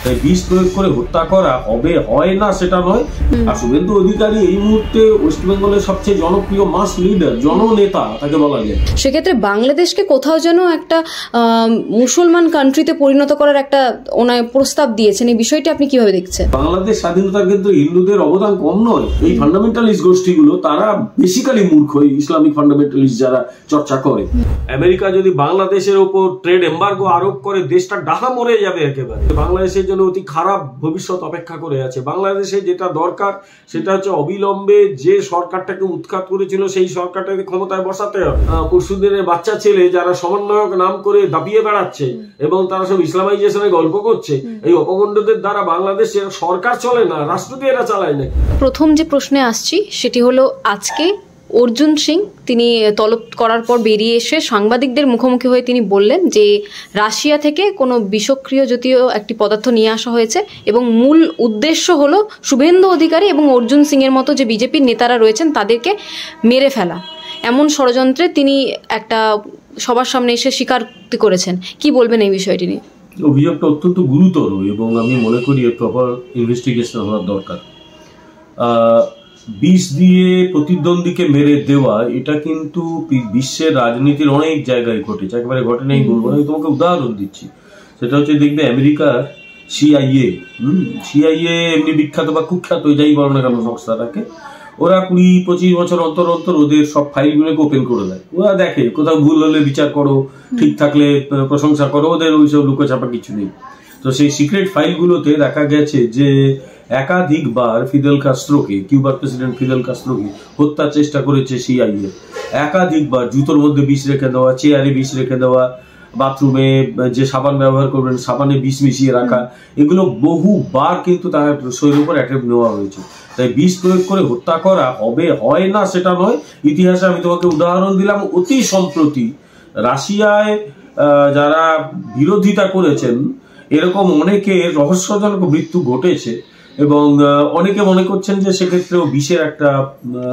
তাই বিষ প্রয়োগ করে হত্যা করা হয় না সেটা নয়। আর শুভেন্দু অধিকারী এই মুহূর্তে ওয়েস্ট বেঙ্গলের সবচেয়ে জনপ্রিয় মাস লিডার, জননেতা তাকে বলা যায়। সেক্ষেত্রে বাংলাদেশকে কোথাও যেন একটা মুসলমান কান্ট্রিতে পরিণত করার একটা ওনার প্রস্তাব দিয়েছেন, এই বিষয়টি আপনি কিভাবে দেখছেন? বাংলাদেশ স্বাধীনতার ক্ষেত্রে হিন্দুদের অবদান কম নয়। এই ফান্ডামেন্টালিস্ট গোষ্ঠীগুলো তারা বেসিক্যালি মূর্খ, ইসলামিক ফান্ডামেন্টালিস্ট যারা চর্চা করে। আমেরিকা যদি বাংলাদেশের উপর ট্রেড এম্বার্গো আরোপ করে, দেশটা ডাহা মরে যাবে একেবারে। বাংলাদেশের জন্য অতি খারাপ ভবিষ্যৎ অপেক্ষা করে আছে। বাংলাদেশে যেটা দরকার সেটা হচ্ছে অবিলম্বে যে সরকারটাকে উৎখাত করেছিল সেই সরকারটাকে ক্ষমতায় বসাতে হবে। পরশুদিনের বাচ্চা ছেলে যারা সমন্বয়ক নাম করে দাপিয়ে বেড়াচ্ছে এবং তারা সব ইসলামাইজেশনের গল্প করছে, এই অপগণ্ডদের দ্বারা বাংলাদেশের সরকার চলে না, রাষ্ট্রকে এরা চালায় না। প্রথম যে প্রশ্নে আসছি সেটি হলো, আজকে অর্জুন সিং তিনি তলব করার পর বেরিয়ে এসে সাংবাদিকদের মুখোমুখি হয়ে তিনি বললেন যে রাশিয়া থেকে কোনো বিষক্রিয় জাতীয় একটি পদার্থ নিয়ে আসা হয়েছে এবং মূল উদ্দেশ্য হলো শুভেন্দু অধিকারী এবং অর্জুন সিংয়ের মতো যে বিজেপির নেতারা রয়েছেন তাদেরকে মেরে ফেলা। এমন ষড়যন্ত্রে তিনি একটা সবার সামনে এসে স্বীকারোক্তি করেছেন। কি বলবেন এই বিষয়টি নিয়ে? অভিযোগটা অত্যন্ত গুরুতর এবং আমি মনে করি এর প্রপার ইনভেস্টিগেশন হওয়ার দরকার। বিষ দিয়ে প্রতিদ্বন্দ্বীকে মেরে দেওয়া এটা কিন্তু বিশ্বের রাজনীতির অনেক জায়গায় ঘটেছে, একেবারে ঘটে নেই বলবো না। আমি তোমাকে উদাহরণ দিচ্ছি, সেটা হচ্ছে দেখবে আমেরিকার সিআইএ এমনি বিখ্যাত বা কুখ্যাত যাই বলো না কেন সংস্থাটাকে, ওরা 20-25 বছর অন্তর অন্তর ওদের সব ফাইলগুলোকে ওপেন করে দেয়। ওরা দেখে কোথাও ভুল হলে বিচার করো, ঠিক থাকলে প্রশংসা করো, ওদের ওইসব লুকোচাপা কিছু নেই। তো সেই সিক্রেট ফাইলগুলোতে দেখা গেছে যে একাধিকবার ফিদেল কাস্ত্রোকে, কিউবার প্রেসিডেন্ট ফিদেল কাস্ত্রোকে হত্যার চেষ্টা করেছে সিআইএ। একাধিকবার জুতোর মধ্যে বিষ রেখে দেওয়া, চেয়ারে বিষ রেখে দেওয়া, বাথরুমে যে সাবান ব্যবহার করবেন সাবানে বিষ মিশিয়ে রাখা, এগুলো বহুবার কিন্তু তার শরীরের উপর অ্যাটেম্প্ট নেওয়া হয়েছে। তাই বিষ প্রয়োগ করে হত্যা করা হয় না সেটা নয়। ইতিহাসে আমি তোমাকে উদাহরণ দিলাম, অতি সম্প্রতি রাশিয়ায় যারা বিরোধিতা করেছেন এরকম অনেকের রহস্যজনক মৃত্যু ঘটেছে এবং অনেকে মনে করছেন যে সেক্ষেত্রেও বিষের একটা।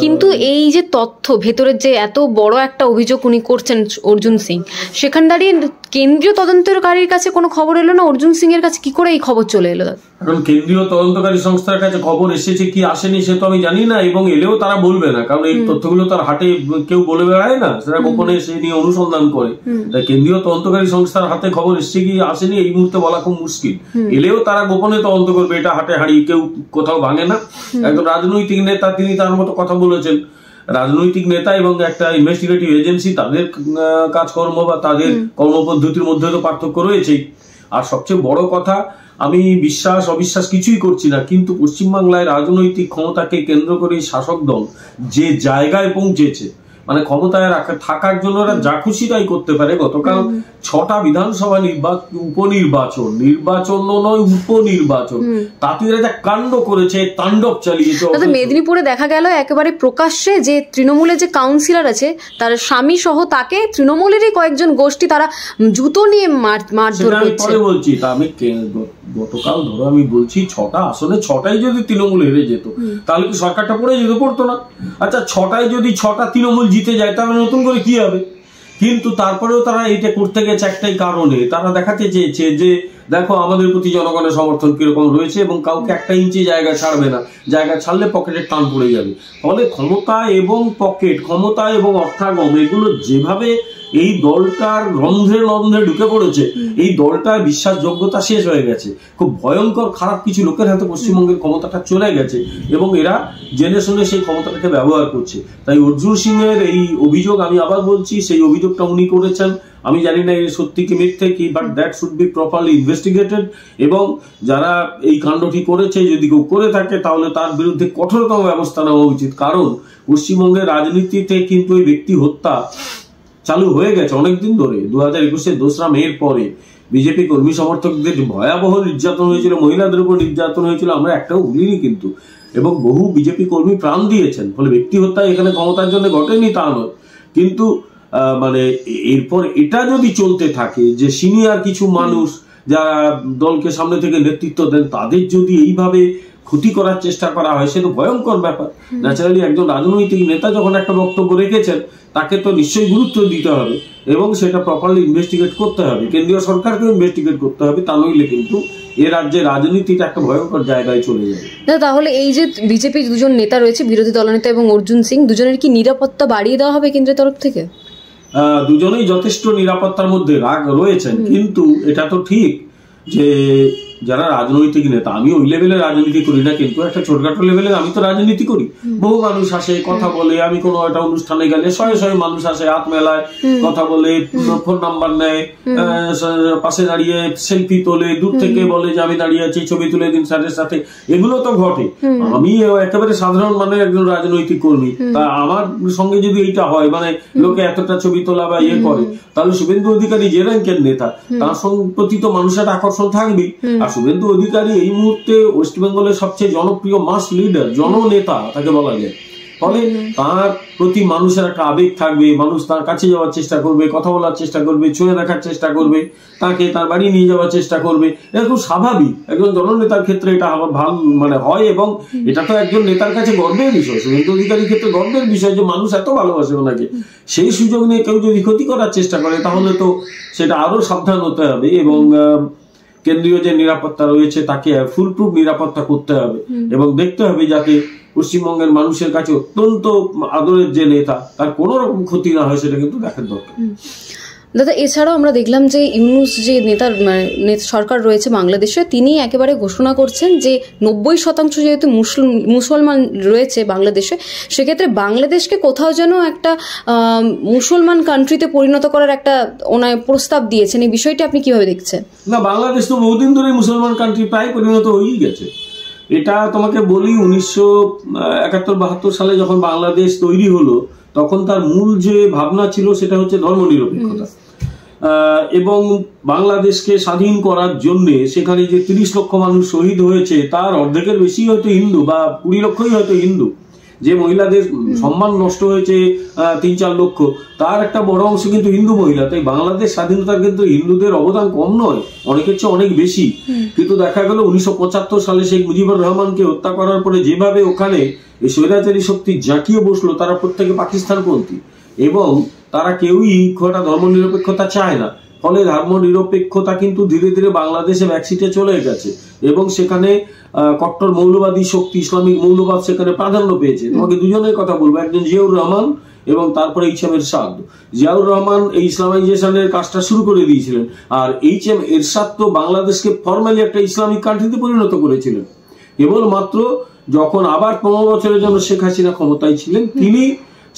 কিন্তু এই যে তথ্য ভেতরের যে এত বড় একটা অভিযোগ উনি করছেন অর্জুন সিং, সেখান দাঁড়িয়ে কেন্দ্রীয় তদন্তকারীর কাছে কোনো খবর এলো না, অর্জুন সিং এর কাছে কি করে এই খবর চলে এলো? এখন কেন্দ্রীয় তদন্তকারী সংস্থার কাছে খবর এসেছে কি আসেনি সে তো আমি জানি না, এবং এলেও তারা বলবে না, কারণ এই তথ্যগুলো তার হাটে কেউ বলে বেড়ায় না, সেটা গোপনে সে নিয়ে অনুসন্ধান করে। তাই কেন্দ্রীয় তদন্তকারী সংস্থার হাতে খবর এসছে কি আসেনি এই মুহূর্তে বলা খুব মুশকিল। এলেও তারা গোপনে তদন্ত করবে, এটা হাটে হারিয়ে কেউ কোথাও ভাঙে না। একজন রাজনৈতিক নেতা, তিনি তার মতো কথা বলেছেন। রাজনৈতিক নেতা এবং একটা ইনভেস্টিগেটিভ এজেন্সি, তাদের কাজকর্ম বা তাদের কর্মপদ্ধতির মধ্যে তো পার্থক্য রয়েছেই। আর সবচেয়ে বড় কথা, আমি বিশ্বাস অবিশ্বাস কিছুই করছি না, কিন্তু পশ্চিমবাংলায় রাজনৈতিক ক্ষমতাকে কেন্দ্র করে শাসক দল যে জায়গায় পৌঁছেছে, মানে ক্ষমতায় থাকার জন্য ওরা যা খুশি তাই করতে পারে। গতকাল 6টা বিধানসভা উপনির্বাচন নয় উপনির্বাচন, তাতে এরা যা কাণ্ড করেছে, তাণ্ডব চালিয়েছে। মেদিনীপুরে দেখা গেল একেবারে প্রকাশ্যে যে তৃণমূলের যে কাউন্সিলর আছে তার স্বামী সহ তাকে তৃণমূলেরই কয়েকজন গোষ্ঠী তারা জুতো নিয়ে মারধর করছে। পরে বলছি, তা আমি গতকাল ধরো আমি বলছি 6টা আসলে 6টাই যদি তৃণমূল হেরে যেত তাহলে কি সরকারটা পড়ে যেত? পড়তো না। আচ্ছা 6টায় যদি 6টা তৃণমূল জিতে যায় তাহলে নতুন করে কি হবে? কিন্তু তারপরেও তারা এটা করতে গেছে একটাই কারণে, তারা দেখাতে চেয়েছে যে দেখো আমাদের প্রতি জনগণের সমর্থন কিরকম রয়েছে এবং কাউকে একটা ইঞ্চি জায়গা ছাড়বে না, জায়গা ছাড়লে পকেটের টান পড়ে যাবে। ফলে ক্ষমতা এবং পকেট, ক্ষমতা এবং অর্থাগম, এগুলো যেভাবে এই দলটার রন্ধ্রে রন্ধ্রে ঢুকে পড়েছে, এই দলটার বিশ্বাসযোগ্যতা শেষ হয়ে গেছে। খুব ভয়ঙ্কর খারাপ কিছু লোকের হাতে পশ্চিমবঙ্গের ক্ষমতাটা চলে গেছে এবং এরা জেনে শুনে সেই ক্ষমতাটাকে ব্যবহার করছে। তাই অর্জুন সিং এর এই অভিযোগ, আমি আবার বলছি, সেই অভিযোগটা উনি করেছেন। আমি জানি না এর সত্যি কি মিথ্যে কি, but that should be properly investigated এবং যারা এই কাণ্ডটি করেছে যদি কেউ করে থাকে তাহলে তার বিরুদ্ধে কঠোরতম ব্যবস্থা নেওয়া উচিত। কারণ পশ্চিমবঙ্গের রাজনীতিতে কিন্তু এই ব্যক্তি হত্যা চালু হয়ে গেছে অনেকদিন ধরে। 2021-এর 2রা মের পরে বিজেপি কর্মী সমর্থকদের ভয়াবহ নির্যাতন হয়েছিল, মহিলাদের উপর নির্যাতন হয়েছিল, আমরা একটাও ভুলিনি কিন্তু, এবং বহু বিজেপি কর্মী প্রাণ দিয়েছেন। ফলে ব্যক্তি হত্যা এখানে ক্ষমতার জন্য ঘটেনি তা নয়, কিন্তু মানে এরপর এটা যদি চলতে থাকে যে সিনিয়র কিছু মানুষ যারা দলকে সামনে থেকে নেতৃত্ব দেন তাদের যদি এইভাবে ক্ষতি করার চেষ্টা করা হয়, সে তো ভয়ঙ্কর ব্যাপার। ন্যাচারালি একজন রাজনৈতিক নেতা যখন একটা বক্তব্য রেখেছেন তাকে তো নিশ্চয়ই গুরুত্ব দিতে হবে এবং সেটা প্রপারলি ইনভেস্টিগেট করতে হবে, কেন্দ্রীয় সরকারকে ইনভেস্টিগেট করতে হবে, তা নইলে কিন্তু এ রাজ্যে রাজনীতিটা একটা ভয়ঙ্কর জায়গায় চলে যাবে। তাহলে এই যে বিজেপি দুজন নেতা রয়েছে, বিরোধী দলনেতা এবং অর্জুন সিং, দুজনের কি নিরাপত্তা বাড়িয়ে দেওয়া হবে কেন্দ্রের তরফ থেকে? দুজনেই যথেষ্ট নিরাপত্তার মধ্যে রয়েছেন, কিন্তু এটা তো ঠিক যে যারা রাজনৈতিক নেতা, আমি ওই লেভেলে রাজনীতি করি না, কিন্তু একটা ছোটখাটো লেভেলে আমি তো রাজনীতি করি। বহু মানুষ আসে, কথা বলে, আমি কোনো একটা অনুষ্ঠানে গেলে শয়ে শয়ে মানুষ আসে, হাত মেলায়, কথা বলে, ফোন নাম্বার নেয়, পাশে দাঁড়িয়ে সেলফি তোলে, দূর থেকে বলে যে আমি দাঁড়িয়ে আছি, ছবি তুলে দিন স্যারের সাথে, এগুলো তো ঘটে। আমি একেবারে সাধারণ মানে একজন রাজনৈতিক কর্মী, তা আমার সঙ্গে যদি এইটা হয়, মানে লোকে এতটা ছবি তোলা বা ইয়ে করে, তাহলে শুভেন্দু অধিকারী যে র্যাঙ্কের নেতা, তার প্রতি তো মানুষের আকর্ষণ থাকবেই। আর শুভেন্দু অধিকারী এই মুহূর্তে ওয়েস্ট বেঙ্গলের সবচেয়ে জনপ্রিয় মাস লিডার, জননেতা তাকে বলা যায়, ফলে তার প্রতি মানুষের একটা আবেগ থাকবে, মানুষ তার কাছে যাওয়ার চেষ্টা করবে, কথা বলার চেষ্টা করবে, ছুঁয়ে দেখার চেষ্টা করবে, তাকে তার বাড়ি নিয়ে যাওয়ার চেষ্টা করবে। এটা খুব স্বাভাবিক, একজন জননেতার ক্ষেত্রে এটা ভালো মানে হয়, এবং এটা তো একজন নেতার কাছে গর্বের বিষয়, শুভেন্দু অধিকারীর ক্ষেত্রে গর্বের বিষয় যে মানুষ এত ভালোবাসে ওনাকে। সেই সুযোগ নিয়ে কেউ যদি ক্ষতি করার চেষ্টা করে তাহলে তো সেটা আরো সাবধান হতে হবে, এবং কেন্দ্রীয় যে নিরাপত্তা রয়েছে তাকে ফুলপ্রুফ নিরাপত্তা করতে হবে এবং দেখতে হবে যাতে পশ্চিমবঙ্গের মানুষের কাছে অত্যন্ত আদরের যে নেতা তার কোনো রকম ক্ষতি না হয়, সেটা কিন্তু দেখার দরকার। দাদা, এছাড়াও আমরা দেখলাম যে ইউনূস যে সরকার রয়েছে বাংলাদেশে, তিনি একেবারে ঘোষণা করছেন যে 90% যেহেতু মুসলমান রয়েছে বাংলাদেশে, সেক্ষেত্রে বাংলাদেশকে কোথাও যেন একটা মুসলমান কান্ট্রিতে পরিণত করার একটা ওনার প্রস্তাব দিয়েছেন। এই বিষয়টি আপনি কিভাবে দেখছেন? না, বাংলাদেশ তো বহুদিন ধরে মুসলমান কান্ট্রি প্রায় পরিণত হয়েই গেছে। এটা তোমাকে বলি, 1971-72 সালে যখন বাংলাদেশ তৈরি হলো, তখন তার মূল যে ভাবনা ছিল সেটা হচ্ছে ধর্মনিরপেক্ষতা, এবং বাংলাদেশকে স্বাধীন করার জন্য সেখানে যে 30 লক্ষ মানুষ শহীদ হয়েছে তার অর্ধেকের বেশি হয়তো হিন্দু, বা 20 লক্ষই হয়তো হিন্দু। যে মহিলাদের সম্মান নষ্ট হয়েছে 3-4 লক্ষ, তার একটা বড় অংশ কিন্তু হিন্দু মহিলা। তাই বাংলাদেশ স্বাধীনতার কিন্তু হিন্দুদের অবদান কম নয়, অনেকের চেয়ে অনেক বেশি। কিন্তু দেখা গেল 1975 সালে শেখ মুজিবুর রহমানকে হত্যা করার পরে যেভাবে ওখানে এই স্বৈরাচারী শক্তি জাঁকিয়ে বসলো, তারা প্রত্যেকে পাকিস্তানপন্থী এবং তারা কেউই একটা ধর্মনিরপেক্ষতা চায় না। ফলে ধর্মনিরপেক্ষতা কিন্তু ধীরে ধীরে বাংলাদেশে ব্যাকসিটে চলে গেছে এবং সেখানে কট্টর মৌলবাদী শক্তি, ইসলামিক মৌলবাদ সেখানে প্রাধান্য পেয়েছে। তোমাকে দুজনের কথা বলবো, একজন জিয়াউর রহমান এবং তারপরে এইচ.এম. এরশাদ। জিয়াউর রহমান এই ইসলামাইজেশনের কাজটা শুরু করে দিয়েছিলেন, আর এইচ.এম. এরশাদ তো বাংলাদেশকে ফর্মালি একটা ইসলামিক কান্ট্রিতে পরিণত করেছিলেন। কেবলমাত্র যখন আবার 15 বছরের জন্য শেখ হাসিনা ক্ষমতায় ছিলেন, তিনি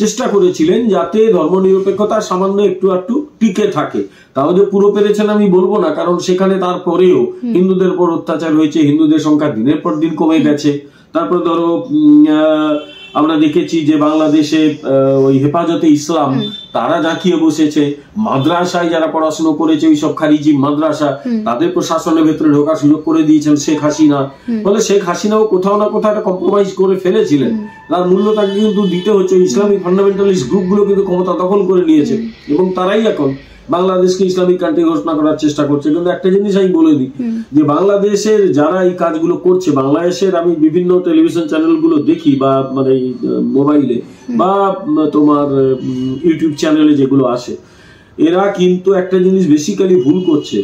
চেষ্টা করেছিলেন যাতে ধর্মনিরপেক্ষতা সামান্য একটু টিকে থাকে। তাহলে পুরো পেরেছেন আমি বলবো না, কারণ সেখানে তারপরেও হিন্দুদের উপর অত্যাচার হয়েছে, হিন্দুদের সংখ্যা দিনের পর দিন কমে গেছে। তারপর ধরো আমরা দেখেছি যে বাংলাদেশে ওই হেফাজতে ইসলাম তারা জাঁকিয়ে বসেছে, মাদ্রাসায় যারা পড়াশোনা করেছে ওই সব খারিজি মাদ্রাসা, তাদের প্রশাসনের ভেতরে ঢোকার সুযোগ করে দিয়েছেন শেখ হাসিনা। ফলে শেখ হাসিনাও কোথাও না কোথাও একটা কম্প্রোমাইজ করে ফেলেছিলেন, তার মূল্য তাকে কিন্তু দিতে হচ্ছে। ইসলামিক ফান্ডামেন্টালিস্ট গ্রুপগুলো কিন্তু ক্ষমতা দখল করে নিয়েছে এবং তারাই এখন বাংলাদেশকে ইসলামিক কান্ট্রি ঘোষণা করার চেষ্টা করছে। কিন্তু একটা জিনিস আমি বলে দিই যে বাংলাদেশের যারা এই কাজগুলো করছে, বাংলাদেশের আমি বিভিন্ন টেলিভিশন চ্যানেলগুলো দেখি বা মানে মোবাইলে বা তোমার ইউটিউব চ্যানেলে যেগুলো আসে, এরা কিন্তু একটা জিনিস বেসিক্যালি ভুল করছে।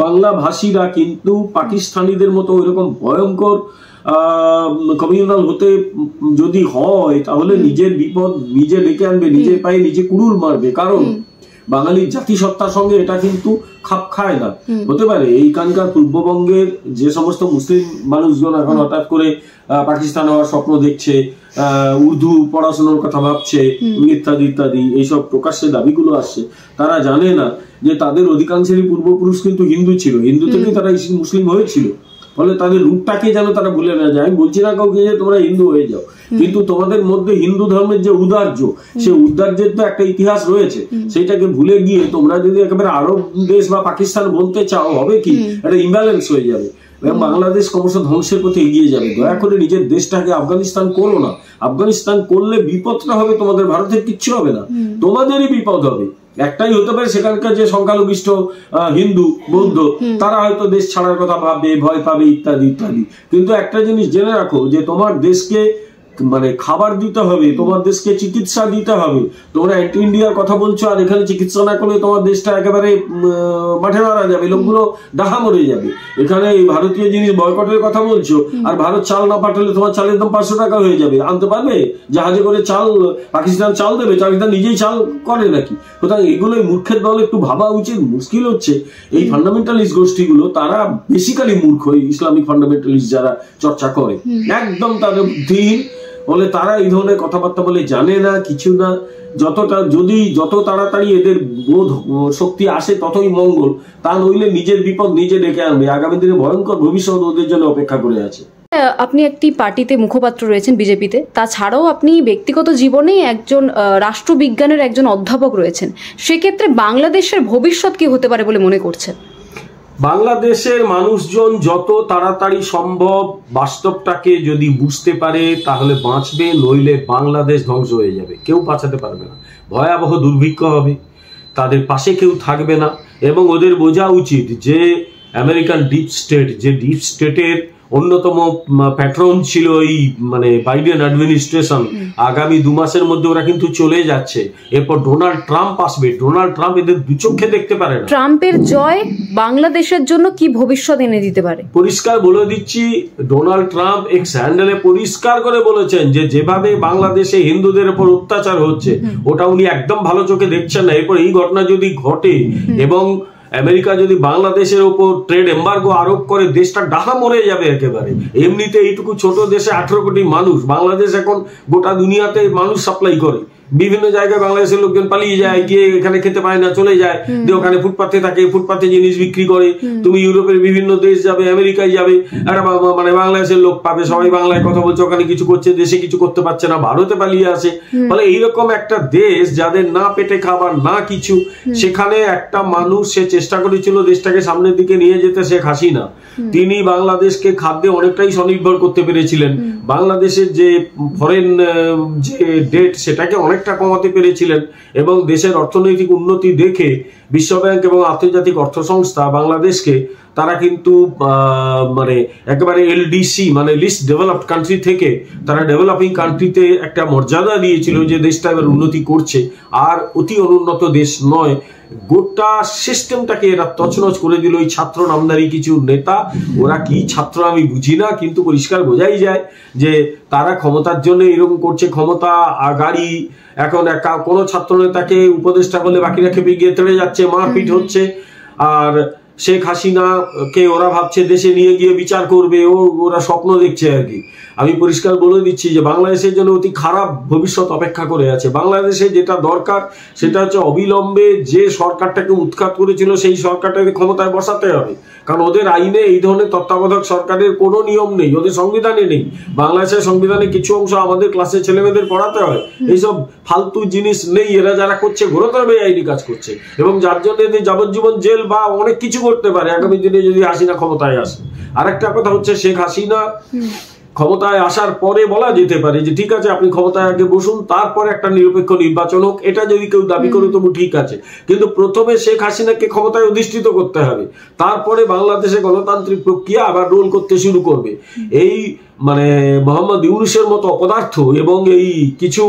বাংলা ভাষীরা কিন্তু পাকিস্তানিদের মতো ওইরকম ভয়ঙ্কর কমিউনাল হতে যদি হয় তাহলে নিজের বিপদ নিজে ডেকে আনবে, নিজের পায়ে নিজে কুড়ুল মারবে। কারণ বাঙালির জাতিসত্তার সঙ্গে এটা কিন্তু খাপ খায় না। হতে পারে এইখানকার পূর্ববঙ্গের যে সমস্ত মুসলিম মানুষজন এখন হঠাৎ করে পাকিস্তান হওয়ার স্বপ্ন দেখছে, উর্দু পড়াশোনার কথা ভাবছে, ইত্যাদি ইত্যাদি এইসব প্রকাশ্যে দাবিগুলো আসছে, তারা জানে না যে তাদের অধিকাংশেরই পূর্বপুরুষ কিন্তু হিন্দু ছিল, হিন্দু থেকে তারা মুসলিম হয়েছিল। ফলে তাদের রূপটাকে যেন তারা ভুলে না যায়। আমি বলছি না কাউকে যে তোমরা হিন্দু হয়ে যাও, কিন্তু তোমাদের মধ্যে হিন্দু ধর্মের যে উদার্য, সে উদার্যের তো একটা ইতিহাস রয়েছে, সেটাকে ভুলে গিয়ে তোমরা যদি একেবারে আরব দেশ বা পাকিস্তান বলতে চাও, হবে কি একটা ইমব্যালেন্স হয়ে যাবে এবং বাংলাদেশ ক্রমশ ধ্বংসের পথে এগিয়ে যাবে। দয়া করে নিজের দেশটাকে আফগানিস্তান করো না। আফগানিস্তান করলে বিপদটা হবে তোমাদের, ভারতের কিচ্ছু হবে না, তোমাদেরই বিপদ হবে। একটাই হতে পারে, সেখানকার যে সংখ্যালঘিষ্ঠ হিন্দু বৌদ্ধ তারা হয়তো দেশ ছাড়ার কথা ভাববে, ভয় পাবে ইত্যাদি ইত্যাদি। কিন্তু একটা জিনিস জেনে রাখো যে তোমার দেশকে মানে খাবার দিতে হবে, তোমার দেশকে চিকিৎসা দিতে হবে। তোমরা অ্যান্টি ইন্ডিয়ার কথা বলছো, আর এখানে চিকিৎসা না করলে তোমার দেশটা একেবারে মাঠে মারা যাবে, লোকগুলো ডাহা মরে যাবে। এখানে এই ভারতীয় জিনিস বয়কটের কথা বলছো, আর ভারত চাল না পাঠালে তোমার চালের দাম 500 টাকা হয়ে যাবে। আনতে পারবে? জাহাজে করে চাল পাকিস্তান চাল দেবে? পাকিস্তান নিজেই চাল করে নাকি? সুতরাং এগুলোই মূর্খের দল একটু ভাবা উচিত। মুশকিল হচ্ছে এই ফান্ডামেন্টালিস্ট গোষ্ঠীগুলো, তারা বেসিক্যালি মূর্খ। ইসলামিক ফান্ডামেন্টালিস্ট যারা চর্চা করে একদম তাদের বুদ্ধিহীন বলে, তারা এই ধরনের কথাবার্তা বলে, জানে না কিছু না। যত তাড়াতাড়ি এদের বোধ শক্তি আসে ততই মঙ্গল, তা নইলে নিজের বিপদ নিজে ডেকে আনবে। আগামী দিনে ভয়ঙ্কর ভবিষ্যৎ ওদের জন্য অপেক্ষা করে আছে। আপনি একটি পার্টিতে মুখপাত্র রয়েছেন বিজেপিতে, তাছাড়াও আপনি ব্যক্তিগত জীবনে একজন রাষ্ট্রবিজ্ঞানের একজন অধ্যাপক রয়েছেন। সেক্ষেত্রে বাংলাদেশের ভবিষ্যৎ কি হতে পারে বলে মনে করছেন? বাংলাদেশের মানুষজন যত তাড়াতাড়ি সম্ভব বাস্তবটাকে যদি বুঝতে পারে তাহলে বাঁচবে, নইলে বাংলাদেশ ধ্বংস হয়ে যাবে, কেউ বাঁচাতে পারবে না। ভয়াবহ দুর্ভিক্ষ হবে, তাদের পাশে কেউ থাকবে না। এবং ওদের বোঝা উচিত যে আমেরিকান ডিপ স্টেট, যে ডিপ স্টেটের অন্যতম প্যাট্রন ছিল এই মানে বাইডেন অ্যাডমিনিস্ট্রেশন, আগামী 2 মাসের মধ্যে ওরা কিন্তু চলে যাচ্ছে। এরপর ডোনাল্ড ট্রাম্প আসবে। ডোনাল্ড ট্রাম্প এদের দুচক্ষে দেখতে পারে না। ট্রাম্পের জয় বাংলাদেশের জন্য কি ভবিষ্যৎ এনে দিতে পারে? পরিষ্কার বলে দিচ্ছি, ডোনাল্ড ট্রাম্প এক্স হ্যান্ডেলে পরিষ্কার করে বলেছেন যে যেভাবে বাংলাদেশে হিন্দুদের উপর অত্যাচার হচ্ছে ওটা উনি একদম ভালো চোখে দেখছেন না। এরপর এই ঘটনা যদি ঘটে এবং আমেরিকা যদি বাংলাদেশের উপর ট্রেড এম্বার্গো আরোপ করে, দেশটা ডাহা মরে যাবে একেবারে। এমনিতে এইটুকু ছোট দেশে 18 কোটি মানুষ, বাংলাদেশ এখন গোটা দুনিয়াতে মানুষ সাপ্লাই করে। বিভিন্ন জায়গায় বাংলাদেশের লোকজন পালিয়ে যায়, গিয়ে এখানে খেতে পায় না, চলে যায়, দিয়ে ওখানে ফুটপাতে থাকে, ফুটপাতে জিনিস বিক্রি করে। তুমি ইউরোপের বিভিন্ন দেশ যাবে, আমেরিকায় যাবে, একটা মানে বাংলাদেশের লোক পাবে, সবাই বাংলায় কথা বলছে, ওখানে কিছু করছে, দেশে কিছু করতে পারছে না, ভারতে পালিয়ে আসে। ফলে এইরকম একটা দেশ যাদের না পেটে খাবার না কিছু, সেখানে একটা মানুষ সে চেষ্টা করেছিল দেশটাকে সামনের দিকে নিয়ে যেতে, শেখ হাসিনা। তিনি বাংলাদেশকে খাদ্যে অনেকটাই স্বনির্ভর করতে পেরেছিলেন। বাংলাদেশের যে ফরেন যে ডেট সেটাকে অনেকটা কমাতে পেরেছিলেন এবং দেশের অর্থনৈতিক উন্নতি দেখে বিশ্বব্যাংক এবং আন্তর্জাতিক অর্থ সংস্থা বাংলাদেশকে তারা কিন্তু মানে একেবারে এলডিসি মানে লিস্ট ডেভেলপড কান্ট্রি থেকে তারা ডেভেলপিং কান্ট্রিতে একটা মর্যাদা দিয়েছিল যে দেশটা এবার উন্নতি করছে আর অতি অনুন্নত দেশ নয়। গোটা সিস্টেমটাকে এরা তছনছ করে দিল এই ছাত্র নামধারী কিছু নেতা। ওরা কি ছাত্র আমি বুঝি না, কিন্তু পরিষ্কার বোঝাই যায় যে তারা ক্ষমতার জন্য এরকম করছে। ক্ষমতা গাড়ি, এখন কোনো ছাত্র নেতাকে উপদেষ্টা করলে বাকিরা খেপে গিয়ে তেড়ে যাচ্ছে, মারপিট হচ্ছে। আর শেখ হাসিনা কে ওরা ভাবছে দেশে নিয়ে গিয়ে বিচার করবে, ওরা স্বপ্ন দেখছে আর কি। আমি পরিষ্কার বলে দিচ্ছি যে বাংলাদেশের জন্য অতি খারাপ ভবিষ্যৎ অপেক্ষা করে আছে। বাংলাদেশে যেটা দরকার সেটা হচ্ছে অবিলম্বে যে সরকারটাকে উৎখাত করেছিল সেই সরকারটাকে ক্ষমতায় বসাতে হবে, কারণ ওদের আইনে এই ধরনের তত্ত্বাবধায়ক সরকারের কোনো নিয়ম নেই, ওদের সংবিধানে নেই। বাংলাদেশের সংবিধানে কিছু অংশ আমাদের ক্লাসে ছেলেমেয়েদের পড়াতে হয়, এইসব ফালতু জিনিস নেই। এরা যারা করছে ঘোরতর বেআইনি কাজ করছে এবং যার জন্য এদের যাবজ্জীবন জেল বা অনেক কিছু করতে পারে আগামী দিনে যদি হাসিনা ক্ষমতায় আসে। আরেকটা কথা হচ্ছে শেখ হাসিনা ক্ষমতায় আসার পরে বলা যেতে পারে যে ঠিক আছে আপনি ক্ষমতায় আগে বসুন, তারপরে একটা নিরপেক্ষ নির্বাচন হোক, এটা যদি কেউ দাবি করে তবু ঠিক আছে, কিন্তু প্রথমে শেখ হাসিনাকে ক্ষমতায় অধিষ্ঠিত করতে হবে, তারপরে বাংলাদেশে গণতান্ত্রিক প্রক্রিয়া আবার রোল করতে শুরু করবে। এই মানে মোহাম্মদ ইউনূসের মতো অপদার্থ এবং এই কিছু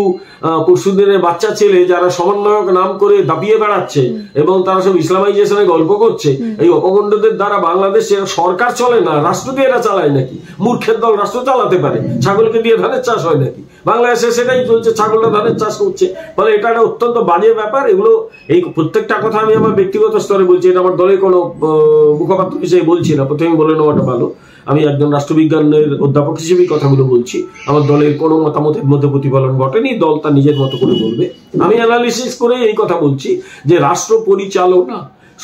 পরশুদিনের বাচ্চা ছেলে যারা সমন্বয়ক নাম করে দাপিয়ে বেড়াচ্ছে এবং তারা সব ইসলামাইজেশনের গল্প করছে, এই অপগণ্ডদের দ্বারা বাংলাদেশের সরকার চলে না, রাষ্ট্র দিয়ে এরা চালায় নাকি? মূর্খের দল রাষ্ট্র চালাতে পারে? ছাগলকে দিয়ে ধানের চাষ হয় নাকি? বাংলাদেশে সেটাই চলছে, ছাগলটা ধানের চাষ করছে। ফলে এটা একটা অত্যন্ত বাজে ব্যাপার। এগুলো এই প্রত্যেকটা কথা আমি আমার ব্যক্তিগত স্তরে বলছি, এটা আমার দলের কোনো মুখপাত্র হিসেবে বলছি না, প্রথমে বলে নেওয়াটা ভালো। আমি একজন রাষ্ট্রবিজ্ঞানের অধ্যাপক হিসেবেই কথাগুলো বলছি, আমার দলের কোনো মতামতের মধ্যে প্রতিফলন ঘটেনি, দল তার নিজের মতো করে বলবে। আমি অ্যানালিসিস করে এই কথা বলছি যে রাষ্ট্র পরিচালনা,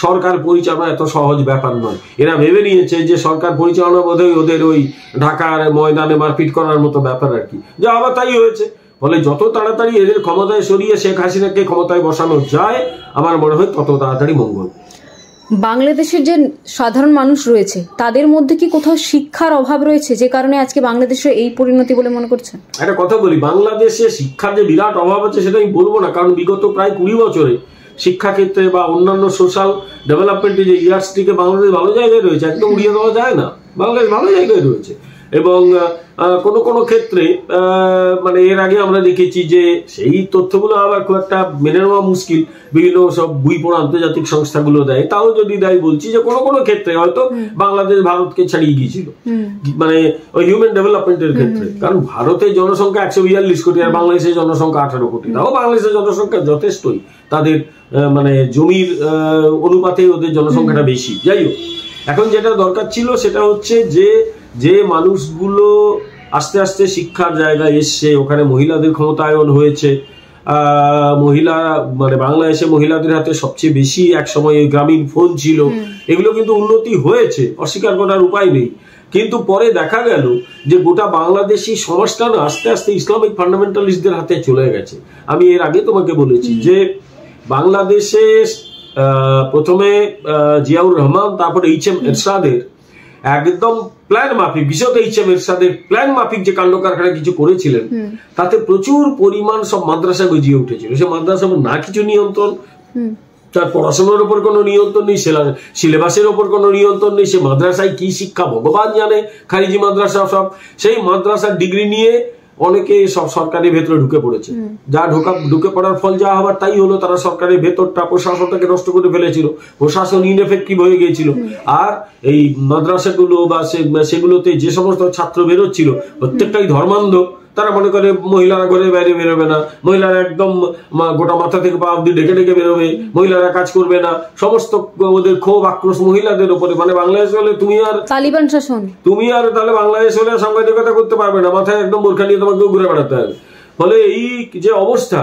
সরকার পরিচালনা এত সহজ ব্যাপার নয়। এরা ভেবে নিয়েছে যে সরকার পরিচালনা বোধহয় ওদের ওই ঢাকার ময়দানে মারপিট করার মতো ব্যাপার আর কি, যা আবার তাই হয়েছে। ফলে যত তাড়াতাড়ি এদের ক্ষমতায় সরিয়ে শেখ হাসিনাকে ক্ষমতায় বসানো যায় আমার মনে হয় তত তাড়াতাড়ি মঙ্গল। বাংলাদেশের যে সাধারণ মানুষ রয়েছে তাদের মধ্যে কি কোথাও শিক্ষার অভাব রয়েছে যে কারণে আজকে বাংলাদেশের এই পরিণতি বলে মনে করছেন? একটা কথা বলি, বাংলাদেশে শিক্ষার যে বিরাট অভাব আছে সেটা আমি বলবো না, কারণ বিগত প্রায় 20 বছরে শিক্ষাক্ষেত্রে বা অন্যান্য সোশ্যাল ডেভেলপমেন্টে যে ইয়ার্সটিকে বাংলাদেশ ভালো জায়গায় রয়েছে, একদম উড়িয়ে দেওয়া যায় না, বাংলাদেশ ভালো জায়গায় রয়েছে। এবং কোনো কোনো ক্ষেত্রে মানে এর আগে আমরা দেখেছি যে সেই তথ্যগুলো আবার খুব একটা মেনে নেওয়া মুশকিল, বিভিন্ন সব বই পড়া আন্তর্জাতিক সংস্থাগুলো দেয়, তাও যদি দেয় বলছি যে কোনো কোনো ক্ষেত্রে হয়তো বাংলাদেশ ভারতকে ছাড়িয়ে গিয়েছিল, মানে ওই হিউম্যান ডেভেলপমেন্টের ক্ষেত্রে। কারণ ভারতের জনসংখ্যা 142 কোটি আর বাংলাদেশের জনসংখ্যা 18 কোটি, তাও বাংলাদেশের জনসংখ্যা যথেষ্টই, তাদের মানে জমির অনুপাতে ওদের জনসংখ্যাটা বেশি। যাই হোক, এখন যেটা দরকার ছিল সেটা হচ্ছে যে মানুষগুলো আস্তে আস্তে শিক্ষার জায়গায় এসছে, ওখানে মহিলাদের ক্ষমতায়ন হয়েছে, মহিলা মানে বাংলাদেশে মহিলাদের হাতে সবচেয়ে বেশি এক সময় গ্রামীণ ফোন ছিল, এগুলো কিন্তু উন্নতি হয়েছে, অস্বীকার করার উপায় নেই। কিন্তু পরে দেখা গেল যে গোটা বাংলাদেশি সমাজটা না আস্তে আস্তে ইসলামিক ফান্ডামেন্টালিস্টদের হাতে চলে গেছে। আমি এর আগে তোমাকে বলেছি যে বাংলাদেশে প্রথমে জিয়াউর রহমান, তারপরে এইচ.এম. এরশাদের একদম প্ল্যান মাফিক, বিশেষত এইচ.এম. এরশাদের প্ল্যান মাফিক যে কাণ্ড কারখানা কিছু করেছিলেন, তাতে প্রচুর পরিমাণ সব মাদ্রাসা গজিয়ে উঠেছিল। সে মাদ্রাসা না কিছু নিয়ন্ত্রণ, তার পড়াশোনার উপর কোনো নিয়ন্ত্রণ নেই, সিলেবাসের উপর কোনো নিয়ন্ত্রণ নেই, সে মাদ্রাসায় কি শিক্ষা ভগবান জানে, খারিজি মাদ্রাসা সব, সেই মাদ্রাসার ডিগ্রি নিয়ে অনেকে সব সরকারের ভেতরে ঢুকে পড়েছে। যা ঢুকে পড়ার ফল যা হবার তাই হলো, তারা সরকারের ভেতরটা প্রশাসনটাকে নষ্ট করে ফেলেছিল, প্রশাসন ইনএফেক্টিভ হয়ে গিয়েছিল। আর এই মাদ্রাসাগুলো বা সেগুলোতে যে সমস্ত ছাত্র বেরোচ্ছিল প্রত্যেকটাই ধর্মান্ধ। তারা মনে করে মহিলারা ঘরের বাইরে বেরোবে না, মহিলারা একদম গোটা মাথা থেকে পা অব্দি ঢেকে ঢেকে বেরোবে, মহিলারা কাজ করবে না, সমস্ত ওদের ক্ষোভ আক্রোশ মহিলাদের উপরে। মানে বাংলাদেশ হলে তুমি আর তালিবান শাসন, তুমি আর তাহলে বাংলাদেশ হলে সাংবাদিকতা করতে পারবে না, মাথায় একদম বোরখা নিয়ে তোমাকে ঘুরে বেড়াতে হবে। ফলে এই যে অবস্থা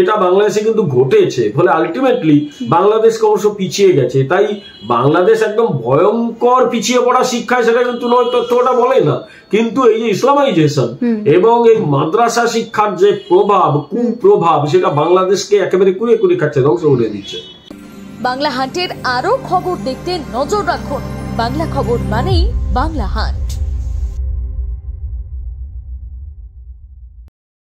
এটা বাংলাদেশে কিন্তু ঘটেছে, ফলে আলটিমেটলি বাংলাদেশ ক্রমশ পিছিয়ে গেছে। তাই বাংলাদেশ একদম ভয়ঙ্কর পিছিয়ে পড়া শিক্ষায় সেটা কিন্তু নয়, তথ্যটা বলে না। কিন্তু এই যে ইসলামাইজেশন এবং এই মাদ্রাসা শিক্ষার যে প্রভাব, কুপ্রভাব, সেটা বাংলাদেশকে একেবারে কুড়িয়ে কুড়িয়ে খাচ্ছে, ধ্বংস করে দিচ্ছে। বাংলা হান্টের আরো খবর দেখতে নজর রাখুন। বাংলা খবর মানেই বাংলা হান্ট।